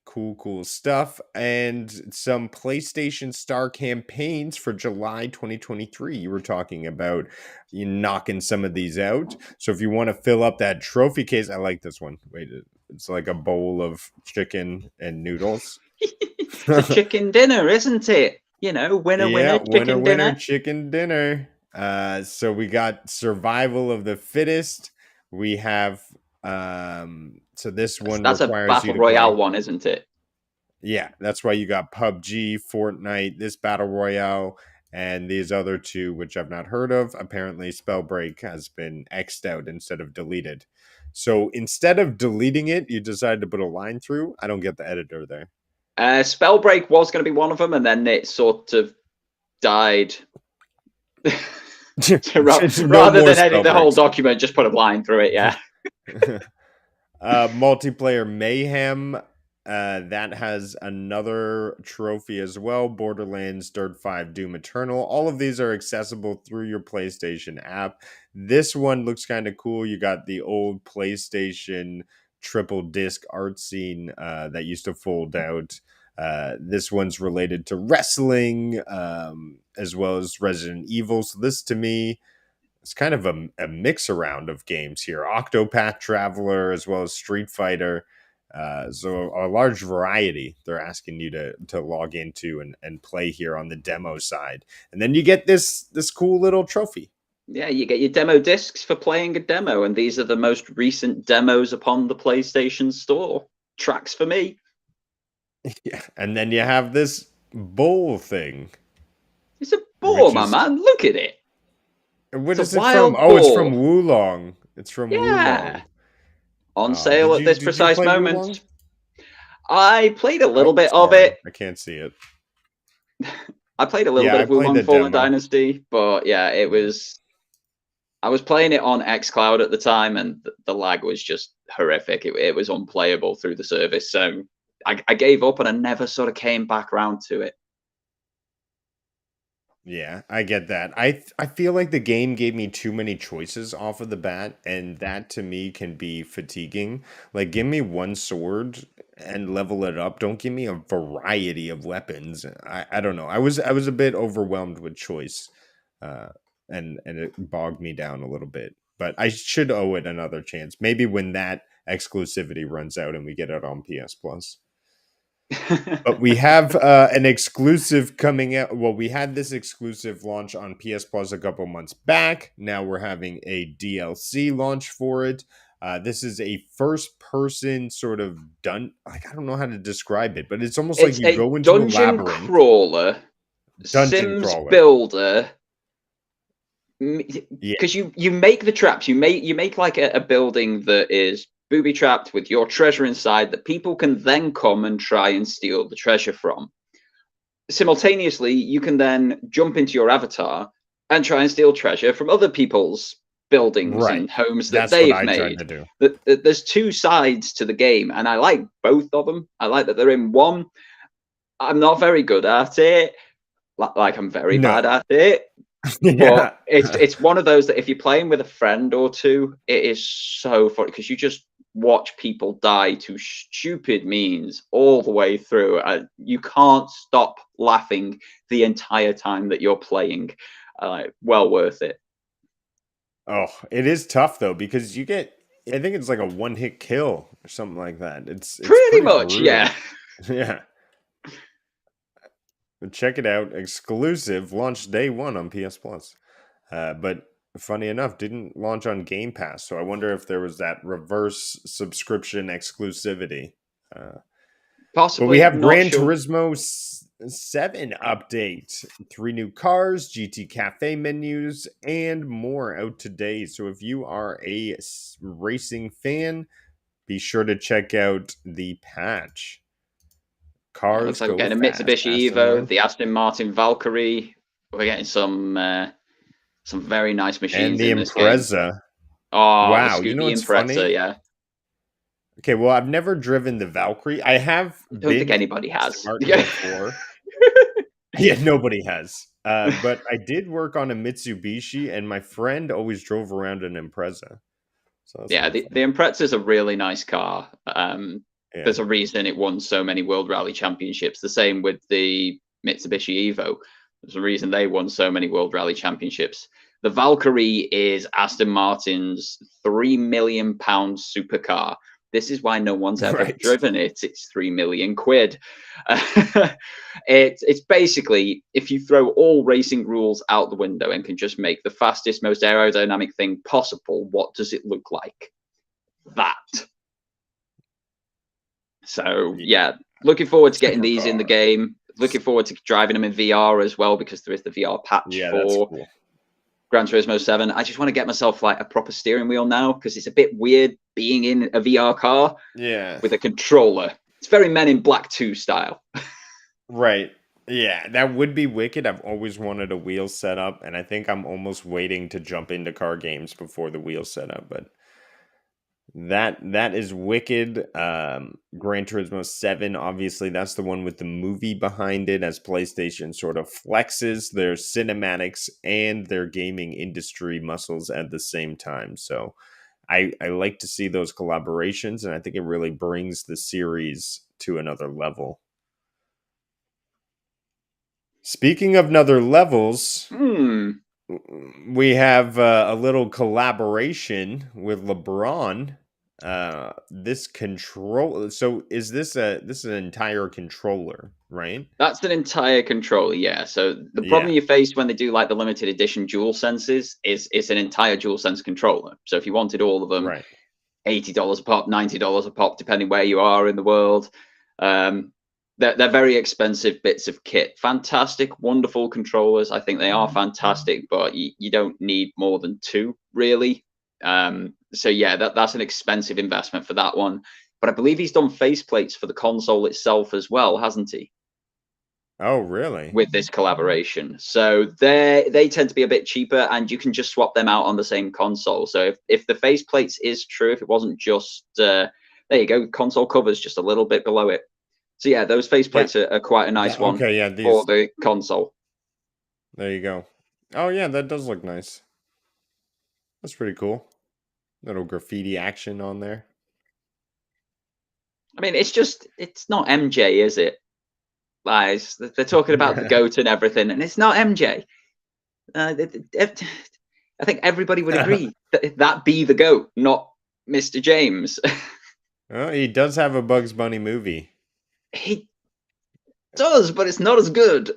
Cool stuff. And some PlayStation Star campaigns for July 2023. You were talking about you knocking some of these out. So if you want to fill up that trophy case, I like this one. Wait, it's like a bowl of chicken and noodles. It's a chicken dinner, isn't it? You know, winner, winner, chicken dinner. So we got survival of the fittest. We have so this one that's requires a battle you to royale play. one, isn't it? Yeah, that's why you got PUBG, Fortnite, this battle royale, and these other two, which I've not heard of. Apparently, Spellbreak has been X'd out instead of deleted. So instead of deleting it, you decided to put a line through. I don't get the editor there. Spellbreak was going to be one of them, and then it sort of died. Rather than edit the whole document, just put a line through it. Yeah. Multiplayer Mayhem. That has another trophy as well. Borderlands, Dirt 5, Doom Eternal. All of these are accessible through your PlayStation app. This one looks kind of cool. You got the old PlayStation triple disc art scene that used to fold out. This one's related to wrestling as well as Resident Evil. So this, to me, it's kind of a mix around of games here. Octopath Traveler as well as Street Fighter. So a large variety they're asking you to log into and play here on the demo side. And then you get this cool little trophy. Yeah, you get your demo discs for playing a demo, and these are the most recent demos upon the PlayStation Store. Tracks for me. Yeah, and then you have this bowl thing. It's a bowl, my man. Look at it. What is it from? Oh, it's from Wulong. It's from Wulong. On sale at this precise moment. I played a little bit of it. I can't see it. I played a little bit of Wulong Fallen Dynasty, but yeah, it was. I was playing it on xCloud at the time, and the lag was just horrific. It was unplayable through the service, so I gave up, and I never sort of came back around to it. Yeah, I get that. I feel like the game gave me too many choices off of the bat, and that to me can be fatiguing. Like, give me one sword and level it up. Don't give me a variety of weapons. I don't know. I was a bit overwhelmed with choice, and it bogged me down a little bit. But I should owe it another chance. Maybe when that exclusivity runs out and we get it on PS Plus. But we have an exclusive coming out. Well, we had this exclusive launch on PS Plus a couple months back. Now we're having a DLC launch for it. This is a first-person sort of I don't know how to describe it, but it's almost like It's you a go into a dungeon labyrinth. crawler, Dungeon Sims crawler. builder. Yeah. Because you make the traps, you make like a building that is booby trapped with your treasure inside that people can then come and try and steal the treasure from. Simultaneously, you can then jump into your avatar and try and steal treasure from other people's buildings Right. and homes that That's what they've I tried made. to do. There's two sides to the game, and I like both of them. I like that they're in one. I'm not very good at it. Like I'm very No. bad at it. Yeah. But it's one of those that if you're playing with a friend or two, it is so funny because you just watch people die to stupid means all the way through. You can't stop laughing the entire time that you're playing. Well worth it. Oh, it is tough though because you get. I think it's like a one-hit kill or something like that. It's Pretty much, brutal. yeah. Yeah. But check it out. Exclusive. Launched day one on PS Plus. But funny enough, didn't launch on Game Pass. So I wonder if there was that reverse subscription exclusivity. Possibly. But we have not Gran sure. Turismo 7 update. 3 new cars, GT Cafe menus, and more out today. So if you are a racing fan, be sure to check out the patch. Cars Looks like go we're getting a fast, Mitsubishi Aston Evo, Martin. the Aston Martin Valkyrie. We're getting some very nice machines And the in this game. Impreza. Oh, Wow, the you know Scooby what's Impreza, funny? yeah. Okay, well, I've never driven the Valkyrie. I have I don't think been anybody to has. Aston Martin before. Yeah, nobody has. But I did work on a Mitsubishi, and my friend always drove around an Impreza. So that's Yeah, kind of the Impreza is a really nice car. yeah. There's a reason it won so many World Rally Championships. The same with the Mitsubishi Evo. There's a reason they won so many World Rally Championships. The Valkyrie is Aston Martin's £3 million supercar. This is why no one's ever Right. driven it. It's 3 million quid. It's basically, if you throw all racing rules out the window and can just make the fastest, most aerodynamic thing possible, what does it look like? That. So yeah, looking forward to getting these in the game. Looking forward to driving them in VR as well because there is the VR patch for cool. Gran Turismo 7. I just want to get myself like a proper steering wheel now because it's a bit weird being in a VR car with a controller. It's very Men in Black 2 style. Right. Yeah, that would be wicked. I've always wanted a wheel setup, and I think I'm almost waiting to jump into car games before the wheel setup, but that is wicked. Gran Turismo 7, obviously, that's the one with the movie behind it as PlayStation sort of flexes their cinematics and their gaming industry muscles at the same time. So I like to see those collaborations, and I think it really brings the series to another level. Speaking of another levels, we have a little collaboration with LeBron. This control. So is this is an entire controller, right? That's an entire controller, yeah. So the problem you face when they do like the limited edition dual senses is it's an entire dual sense controller. So if you wanted all of them, Right. $80 a pop, $90 a pop, depending where you are in the world. They're very expensive bits of kit. Fantastic, wonderful controllers. I think they are fantastic, but you don't need more than two, really. So yeah, that's an expensive investment for that one. But I believe he's done faceplates for the console itself as well, hasn't he? Oh, really? With this collaboration. So they tend to be a bit cheaper, and you can just swap them out on the same console. So if the faceplates is true, if it wasn't just there you go, console covers just a little bit below it. So yeah, those faceplates are quite a nice one okay, yeah, for the console. There you go. Oh yeah, that does look nice. That's pretty cool. Little graffiti action on there. I mean, it's not MJ, is it? Guys, they're talking about the GOAT and everything, and it's not MJ. I think everybody would agree that be the GOAT, not Mr. James. Well, he does have a Bugs Bunny movie. He does, but it's not as good.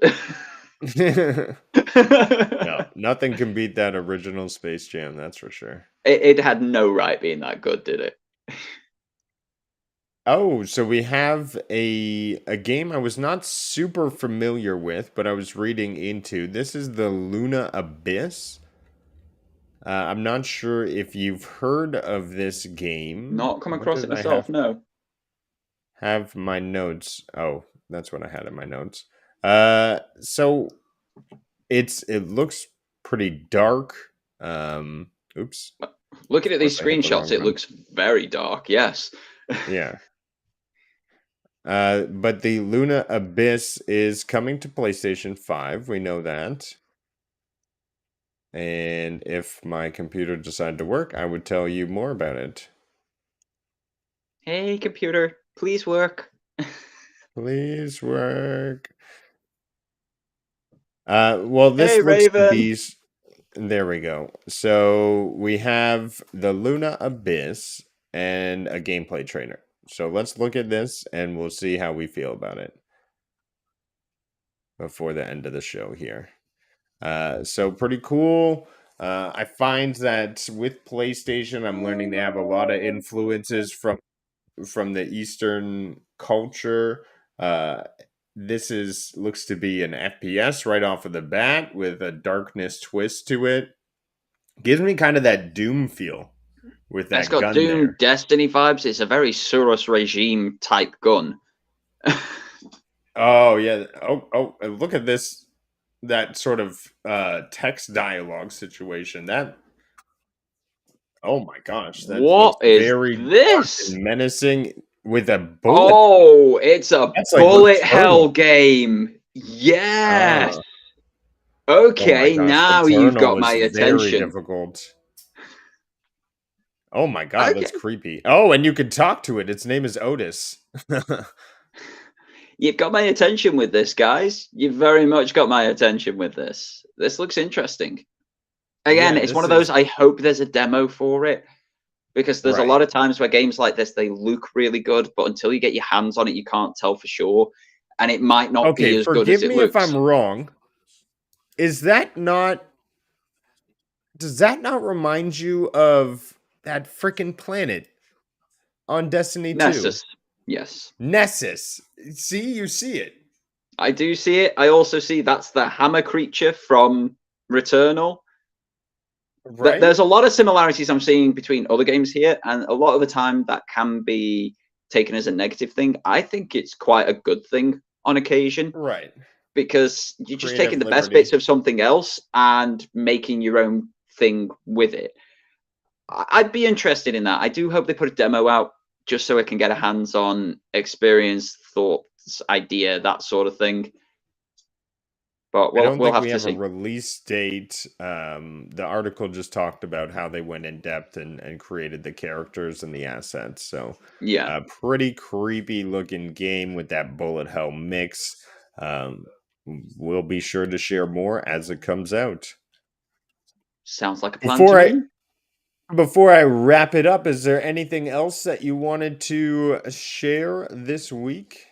No, nothing can beat that original Space Jam, that's for sure. It had no right being that good, did it? Oh, so we have a game I was not super familiar with, but I was reading into. This is the Luna Abyss. I'm not sure if you've heard of this game. Not come What across it did I myself, no. have my notes? Oh, that's what I had in my notes. So it looks pretty dark. Oops, Looking of at course these I hit the screenshots, wrong it one. looks very dark, yes. Yeah. But the Luna Abyss is coming to PlayStation 5. We know that. And if my computer decided to work, I would tell you more about it. Hey, computer, please work. Please work. Well, Hey, this looks to Raven. be. There we go. So we have the Luna Abyss and a gameplay trailer. So let's look at this and we'll see how we feel about it before the end of the show here. So pretty cool. I find that with PlayStation, I'm learning to have a lot of influences from the Eastern culture. This looks to be an FPS right off of the bat with a darkness twist to it. Gives me kind of that Doom feel with It's that got gun Doom there. Destiny vibes. It's a very Suros regime type gun. Oh yeah. Oh, look at this. That sort of text dialogue situation. That Oh my gosh, that looks What is very dark this? and menacing with a bullet. Oh, it's a That's like bullet hell Returnal. game. Yes. Uh, oh my Okay, gosh, now you've Returnal got my was very attention. difficult. Oh my god, Okay. that's creepy. Oh, and you can talk to it. Its name is Otis. You've got my attention with this, guys. You've very much got my attention with this. This looks interesting. Again, Yeah, it's one this of those, is I hope there's a demo for it. Because there's a right. lot of times where games like this, they look really good, but until you get your hands on it, you can't tell for sure. And it might not Okay, be as good as forgive it me if I'm looks. wrong. Is that not Does that not remind you of that freaking planet on Destiny 2? Nessus. Yes. Nessus. See, you see it. I do see it. I also see that's the hammer creature from Returnal. Right? There's a lot of similarities I'm seeing between other games here, and a lot of the time that can be taken as a negative thing. I think it's quite a good thing on occasion Right. because you're just taking Creative the best bits liberty. of something else and making your own thing with it. I'd be interested in that. I do hope they put a demo out just so I can get a hands-on experience, thoughts, idea, that sort of thing. But I don't we'll think have we to have a see. release date. The article just talked about how they went in depth and created the characters and the assets. So, Yeah, pretty creepy looking game with that bullet hell mix. Um, we'll be sure to share more as it comes out. sounds like a plan to Before I me. Before I wrap it up, is there anything else that you wanted to share this week?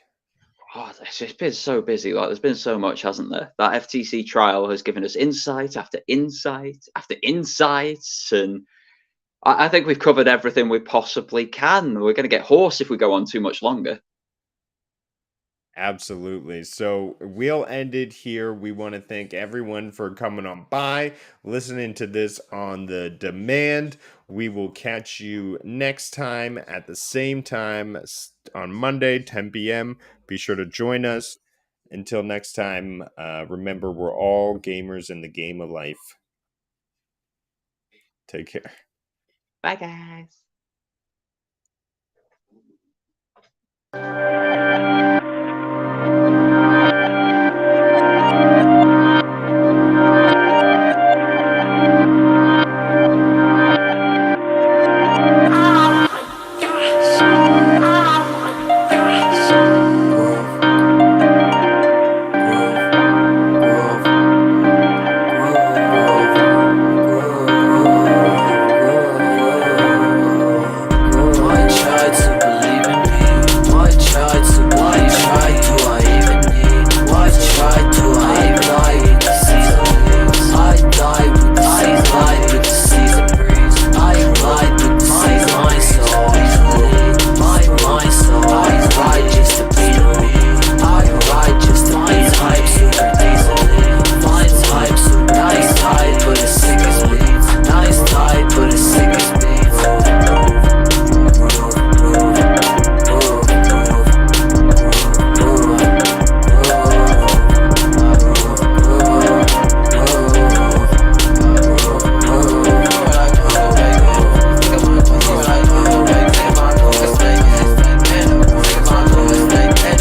Oh, it's been so busy. Like, there's been so much, hasn't there? That FTC trial has given us insight after insight after insights, and I think we've covered everything we possibly can. We're going to get hoarse if we go on too much longer. Absolutely. So we'll end it here. We want to thank everyone for coming on by, listening to this on the demand. We will catch you next time at the same time on Monday, 10 p.m. Be sure to join us. Until next time, remember, we're all gamers in the game of life. Take care. Bye, guys.